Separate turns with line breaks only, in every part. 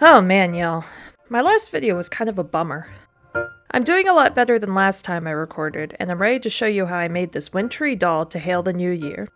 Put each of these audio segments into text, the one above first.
Oh man, y'all. My last video was kind of a bummer. I'm doing a lot better than last time I recorded, and I'm ready to show you how I made this wintry doll to hail the new year.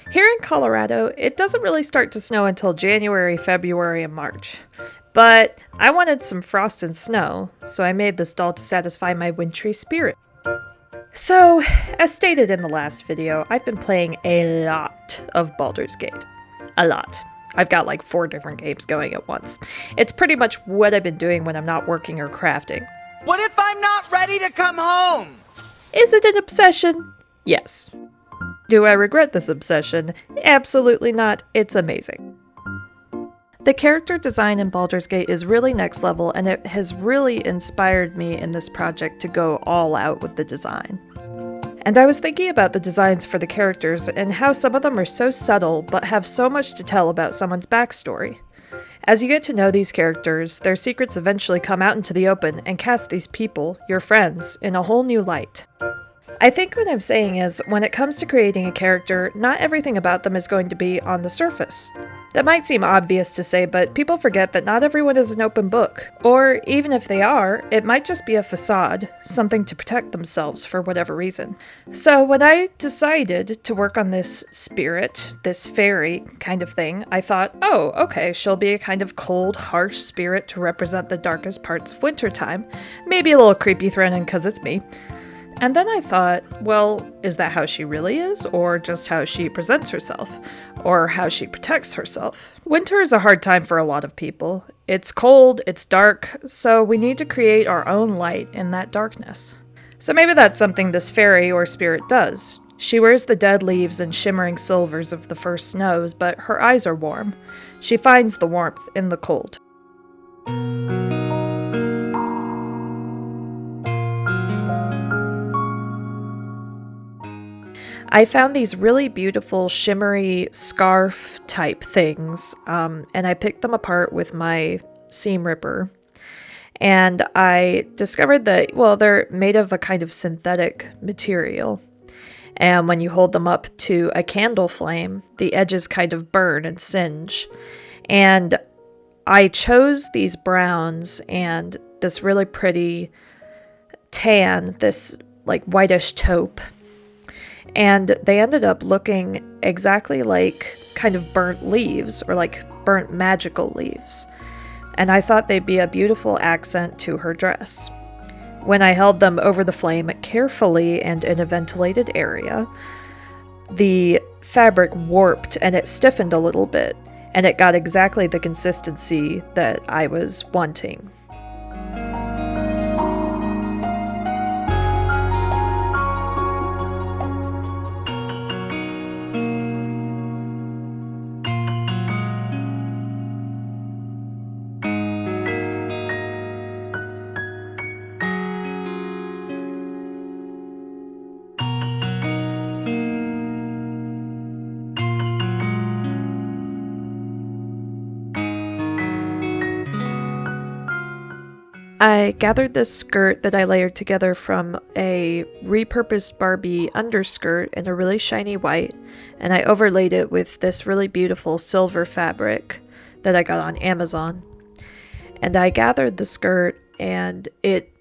Here in Colorado, it doesn't really start to snow until January, February, and March. But I wanted some frost and snow, so I made this doll to satisfy my wintry spirit. So, as stated in the last video, I've been playing a lot of Baldur's Gate. A lot. I've got like 4 different games going at once. It's pretty much what I've been doing when I'm not working or crafting.
What if I'm not ready to come home?
Is it an obsession? Yes. Do I regret this obsession? Absolutely not. It's amazing. The character design in Baldur's Gate is really next level, and it has really inspired me in this project to go all out with the design. And I was thinking about the designs for the characters and how some of them are so subtle but have so much to tell about someone's backstory. As you get to know these characters, their secrets eventually come out into the open and cast these people, your friends, in a whole new light. I think what I'm saying is, when it comes to creating a character, not everything about them is going to be on the surface. That might seem obvious to say, but people forget that not everyone is an open book. Or, even if they are, it might just be a facade, something to protect themselves for whatever reason. So when I decided to work on this spirit, this fairy kind of thing, I thought, oh, okay, she'll be a kind of cold, harsh spirit to represent the darkest parts of wintertime. Maybe a little creepy threatening because it's me. And then I thought, well, is that how she really is, or just how she presents herself, or how she protects herself? Winter is a hard time for a lot of people. It's cold, it's dark, so we need to create our own light in that darkness. So maybe that's something this fairy or spirit does. She wears the dead leaves and shimmering silvers of the first snows, but her eyes are warm. She finds the warmth in the cold. I found these really beautiful shimmery scarf type things, and I picked them apart with my seam ripper. And I discovered that, well, they're made of a kind of synthetic material. And when you hold them up to a candle flame, the edges kind of burn and singe. And I chose these browns and this really pretty tan, this like whitish taupe. And they ended up looking exactly like kind of burnt leaves, or like burnt magical leaves. And I thought they'd be a beautiful accent to her dress. When I held them over the flame carefully and in a ventilated area, the fabric warped and it stiffened a little bit, and it got exactly the consistency that I was wanting. I gathered this skirt that I layered together from a repurposed Barbie underskirt in a really shiny white, and I overlaid it with this really beautiful silver fabric that I got on Amazon. And I gathered the skirt, and it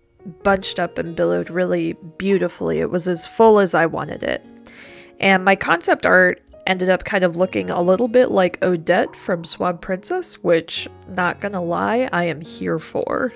bunched up and billowed really beautifully. It was as full as I wanted it. And my concept art ended up kind of looking a little bit like Odette from Swan Princess, which, not gonna lie, I am here for.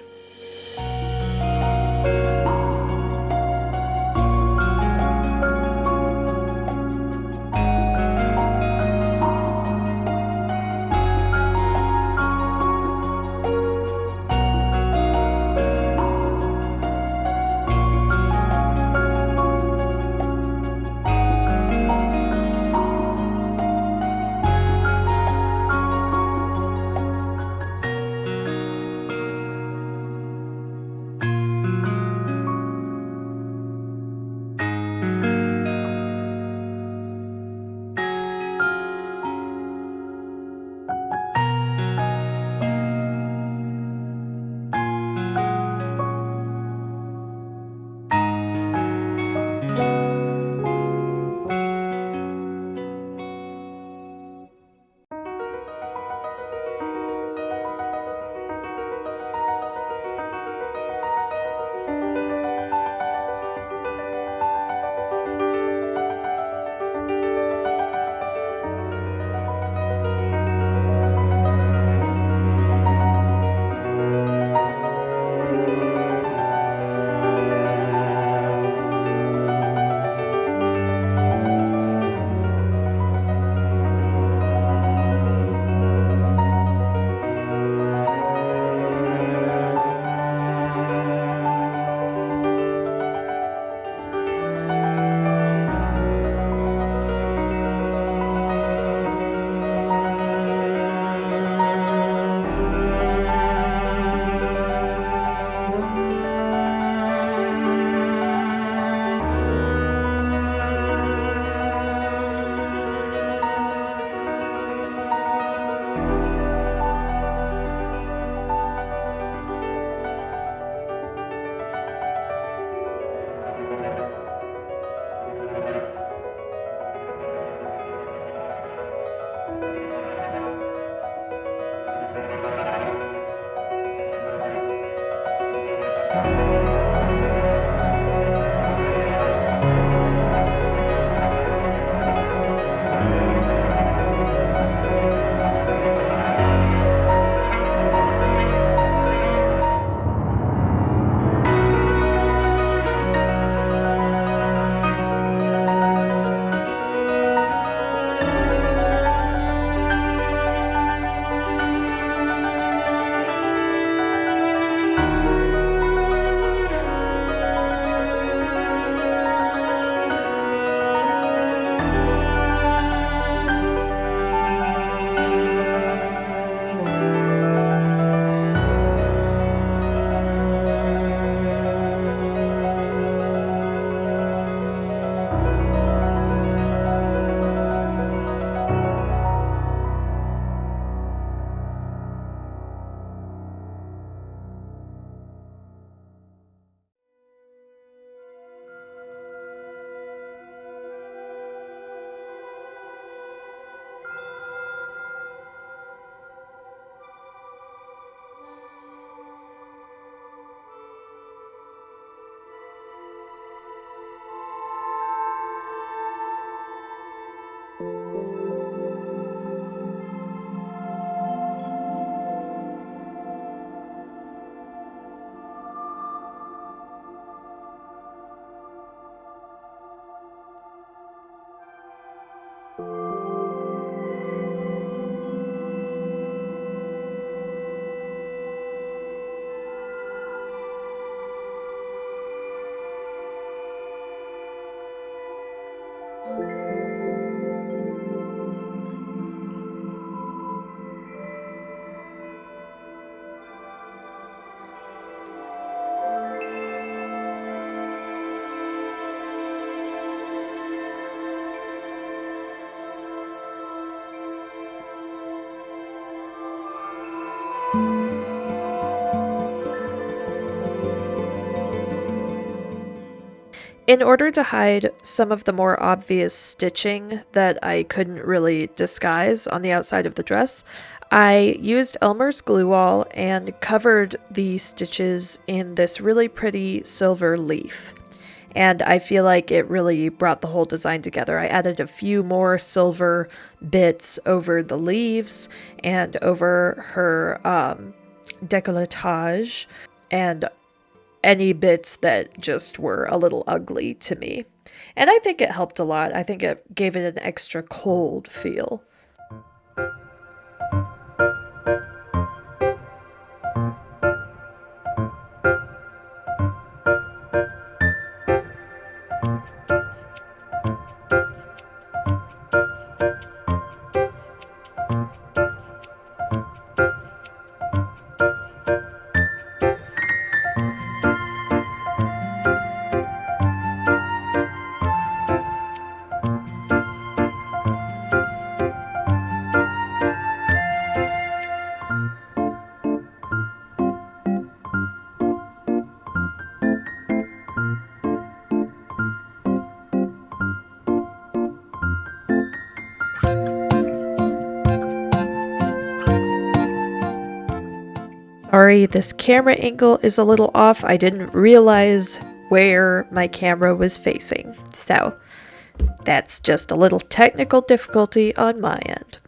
In order to hide some of the more obvious stitching that I couldn't really disguise on the outside of the dress, I used Elmer's glue all and covered the stitches in this really pretty silver leaf. And I feel like it really brought the whole design together. I added a few more silver bits over the leaves and over her décolletage, and any bits that just were a little ugly to me. And I think it helped a lot. I think it gave it an extra cold feel. Sorry, this camera angle is a little off. I didn't realize where my camera was facing. So that's just a little technical difficulty on my end.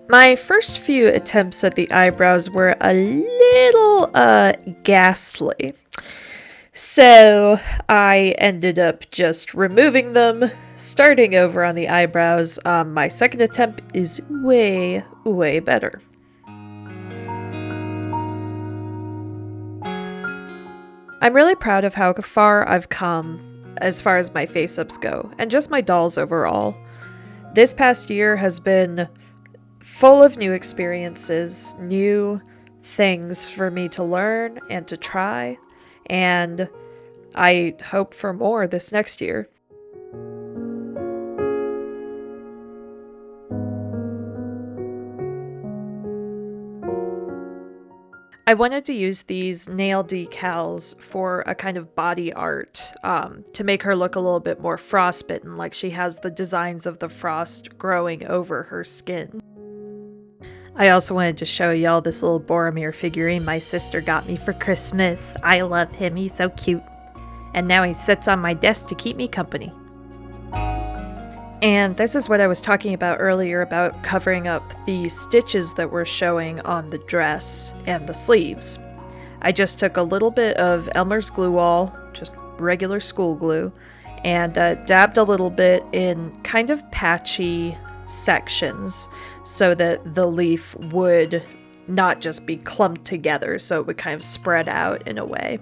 My first few attempts at the eyebrows were a little ghastly. So I ended up just removing them, starting over on the eyebrows. My second attempt is way, way better. I'm really proud of how far I've come as far as my face-ups go, and just my dolls overall. This past year has been full of new experiences, new things for me to learn and to try, and I hope for more this next year. I wanted to use these nail decals for a kind of body art to make her look a little bit more frostbitten, like she has the designs of the frost growing over her skin. I also wanted to show y'all this little Boromir figurine my sister got me for Christmas. I love him, he's so cute. And now he sits on my desk to keep me company. And this is what I was talking about earlier about covering up the stitches that were showing on the dress and the sleeves. I just took a little bit of Elmer's glue all, just regular school glue, and dabbed a little bit in kind of patchy sections so that the leaf would not just be clumped together, so it would kind of spread out in a way.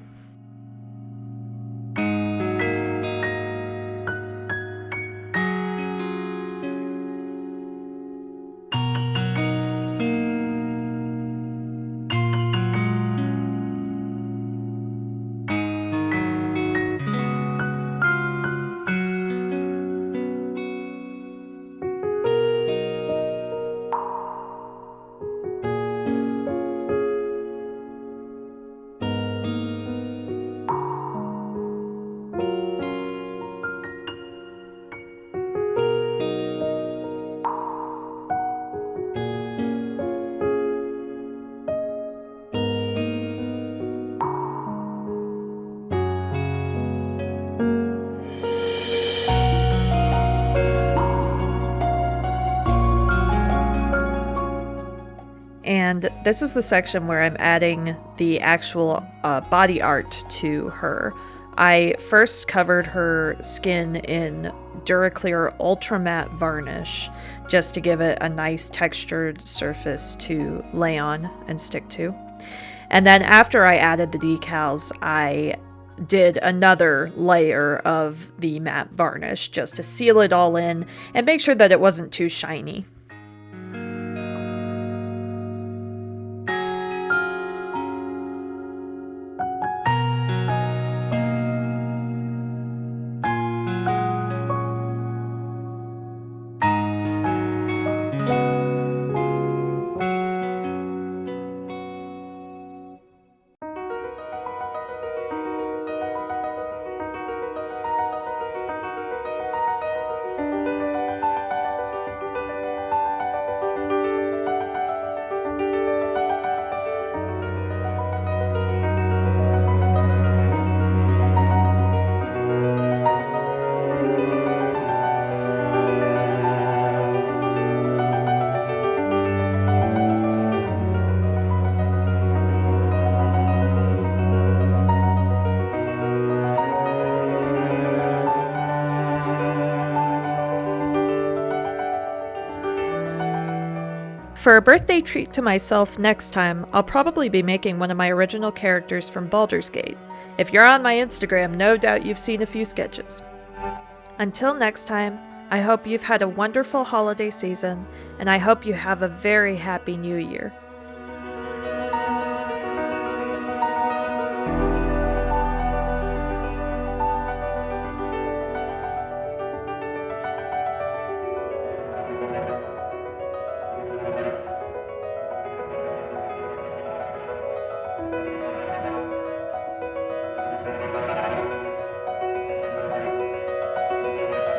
And this is the section where I'm adding the actual body art to her. I first covered her skin in Duraclear Ultra Matte Varnish just to give it a nice textured surface to lay on and stick to. And then after I added the decals, I did another layer of the matte varnish just to seal it all in and make sure that it wasn't too shiny. For a birthday treat to myself next time, I'll probably be making one of my original characters from Baldur's Gate. If you're on my Instagram, no doubt you've seen a few sketches. Until next time, I hope you've had a wonderful holiday season, and I hope you have a very happy new year.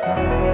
Bye.